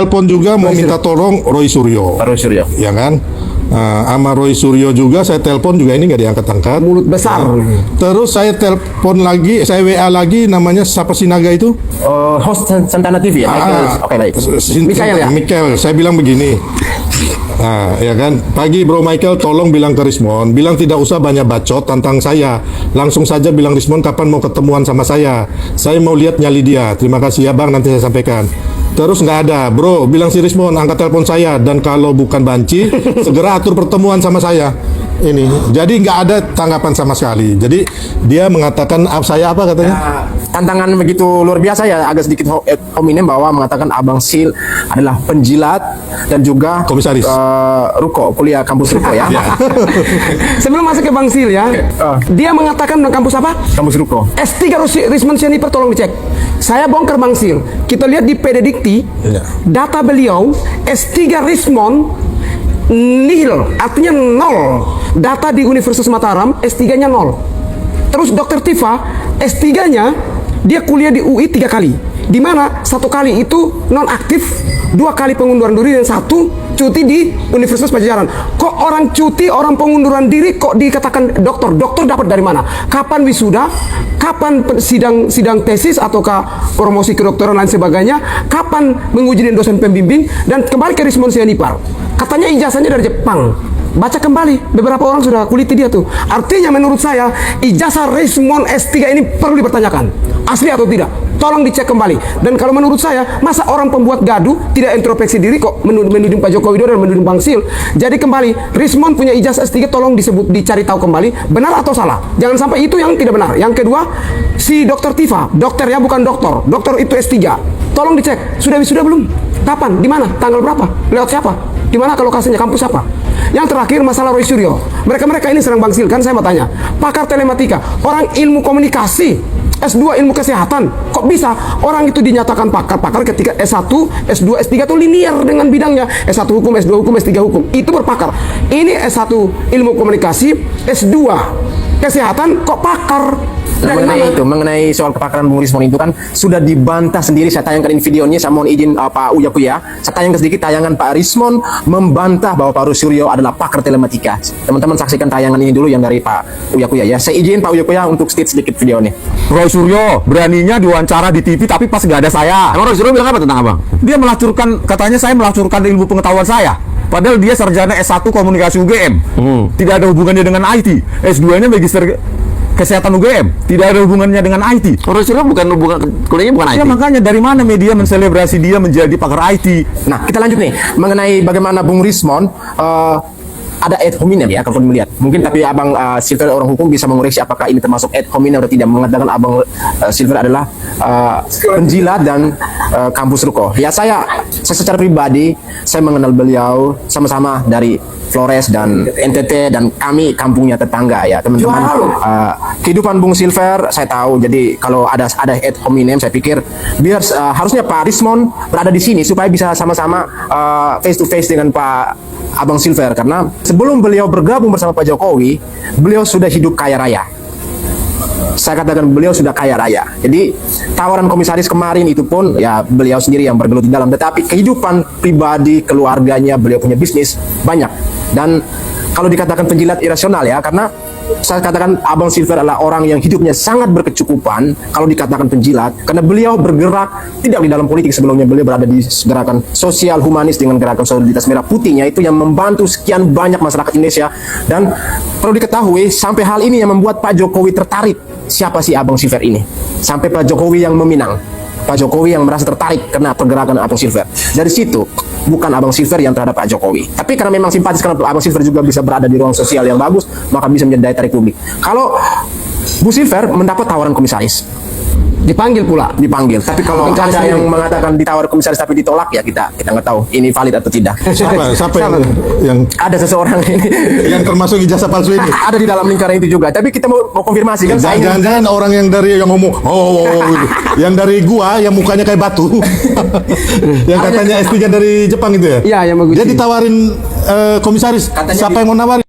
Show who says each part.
Speaker 1: telepon juga mau minta tolong Roy Suryo.
Speaker 2: Roy Suryo.
Speaker 1: Ya kan? Sama Roy Suryo juga saya telepon juga ini nggak diangkat-angkat.
Speaker 3: Mulut besar.
Speaker 1: Terus saya telepon lagi, saya WA lagi namanya siapa Sinaga itu?
Speaker 2: Host Santana TV ya. Oke baik.
Speaker 3: Michael ya?
Speaker 1: Michael, saya bilang begini. Nah, ya kan, pagi Bro Michael tolong bilang ke Rismon, bilang tidak usah banyak bacot tentang saya, langsung saja bilang Rismon kapan mau ketemuan sama saya mau lihat nyali dia, terima kasih ya bang, nanti saya sampaikan. Terus nggak ada, bro, bilang si Rismon angkat telepon saya, dan kalau bukan banci, segera atur pertemuan sama saya. Ini, jadi nggak ada tanggapan sama sekali. Jadi dia mengatakan saya apa katanya?
Speaker 2: Tantangan begitu luar biasa ya, agak sedikit hominem bahwa mengatakan Abang Sil adalah penjilat dan juga
Speaker 1: Komisaris.
Speaker 2: Ruko, kuliah kampus Ruko ya.
Speaker 3: Sebelum masuk ke Bang Sil ya, dia mengatakan kampus apa?
Speaker 2: Kampus Ruko.
Speaker 3: S3 Rismon Sianiper, tolong dicek. Saya bongkar Bang Sil. Kita lihat di PD Dikti, data beliau S3 Rismon nil, artinya nol. Data di Universitas Mataram S3-nya nol. Terus Dr. Tifa S3-nya dia kuliah di UI 3 kali. Di mana 1 kali itu non aktif, 2 kali pengunduran diri, dan 1 cuti di Universitas Pajajaran. Kok orang cuti, orang pengunduran diri kok dikatakan dokter? Dokter dapat dari mana? Kapan wisuda? Kapan sidang tesis ataukah promosi kedokteran lain sebagainya? Kapan menguji dengan dosen pembimbing? Dan kembali ke Rismon Sianipar, katanya ijazahnya dari Jepang. Baca kembali, beberapa orang sudah kuliti dia tuh. Artinya menurut saya ijazah Rismon S3 ini perlu dipertanyakan, asli atau tidak. Tolong dicek kembali. Dan kalau menurut saya, masa orang pembuat gaduh tidak introspeksi diri kok menuding Pak Joko Widodo dan menuding Bang Sil. Jadi kembali, Rismon punya ijazah S3, tolong dicari tahu kembali benar atau salah. Jangan sampai itu yang tidak benar. Yang kedua, si Dr. Tifa, dokter ya, bukan dokter. Dokter itu S3. Tolong dicek, sudah wisuda belum? Kapan? Di mana? Tanggal berapa? Lewat siapa? Di mana ke lokasinya? Kampus apa? Yang terakhir, masalah Roy Suryo. Mereka ini serang Bang Sil, kan saya mau tanya. Pakar telematika, orang ilmu komunikasi, S2 ilmu kesehatan, kok bisa orang itu dinyatakan pakar ketika S1, S2, S3 itu linear dengan bidangnya. S1 hukum, S2 hukum, S3 hukum, itu berpakar. Ini S1 ilmu komunikasi, S2 kesehatan, kok pakar?
Speaker 2: Nah, mengenai soal kepakaran Bung Rismon itu kan sudah dibantah sendiri. Saya tayangkan ini videonya, saya mohon izin Pak Uya Kuya. Saya tayangkan sedikit tayangan Pak Rismon membantah bahwa Pak Roy Suryo adalah pakar telematika. Teman-teman saksikan tayangan ini dulu yang dari Pak Uya Kuya ya. Saya izin Pak Uya Kuya untuk sedikit video nih.
Speaker 4: Roy Suryo beraninya diwawancara di TV tapi pas nggak ada saya.
Speaker 2: Emang Roy Suryo bilang apa tentang abang?
Speaker 4: Dia melacurkan, katanya saya melacurkan ilmu pengetahuan saya. Padahal dia sarjana S1 komunikasi UGM. Tidak ada hubungannya dengan IT. S2-nya magister kesehatan UGM, tidak ada hubungannya dengan IT.
Speaker 2: Roy Suryo kuliahnya bukan IT.
Speaker 4: Ya makanya dari mana media menselebrasi dia menjadi pakar IT?
Speaker 2: Nah, kita lanjut nih mengenai bagaimana Bung Rismon ada ad hominem ya, kalau melihat. Mungkin tapi Abang Silver orang hukum bisa mengoreksi apakah ini termasuk ad hominem atau tidak, mengatakan Abang Silver adalah penjilat dan kampus Ruko. Ya saya secara pribadi saya mengenal beliau sama-sama dari Flores dan NTT, dan kami kampungnya tetangga ya teman-teman. Kehidupan Bung Silver saya tahu. Jadi kalau ada ad hominem, saya pikir biar harusnya Pak Rismon berada di sini supaya bisa sama-sama face to face dengan Pak Abang Silver, karena sebelum beliau bergabung bersama Pak Jokowi, beliau sudah hidup kaya raya. Saya katakan beliau sudah kaya raya. Jadi tawaran komisaris kemarin itu pun ya beliau sendiri yang bergelut di dalam. Tetapi kehidupan pribadi, keluarganya, beliau punya bisnis banyak. Dan kalau dikatakan penjilat irasional ya, karena saya katakan Abang Silver adalah orang yang hidupnya sangat berkecukupan kalau dikatakan penjilat, karena beliau bergerak tidak di dalam politik. Sebelumnya beliau berada di gerakan sosial humanis dengan gerakan solidaritas merah putihnya, itu yang membantu sekian banyak masyarakat Indonesia. Dan perlu diketahui sampai hal ini yang membuat Pak Jokowi tertarik. Siapa sih Abang Silver ini? Sampai Pak Jokowi yang meminang, Pak Jokowi yang merasa tertarik karena pergerakan Abang Silver. Dari situ bukan Abang Silver yang terhadap Pak Jokowi, tapi karena memang simpatis, karena Abang Silver juga bisa berada di ruang sosial yang bagus, maka bisa menjadi daya tarik publik. Kalau Bu Silver mendapat tawaran komisaris,
Speaker 3: dipanggil pula.
Speaker 2: Dipanggil. Tapi kalau ada yang mengatakan ditawar komisaris tapi ditolak, ya kita nggak tahu ini valid atau tidak.
Speaker 1: Siapa yang
Speaker 2: ada seseorang ini
Speaker 1: yang termasuk ijazah palsu ini?
Speaker 2: Ada di dalam lingkaran itu juga. Tapi kita mau konfirmasi kan.
Speaker 1: Jangan-jangan orang yang dari yang ngomong yang dari gua yang mukanya kayak batu. Yang katanya S3 dari Jepang itu ya?
Speaker 3: Iya, yang bagus.
Speaker 1: Dia ditawarin komisaris. Katanya siapa yang mau nawarin?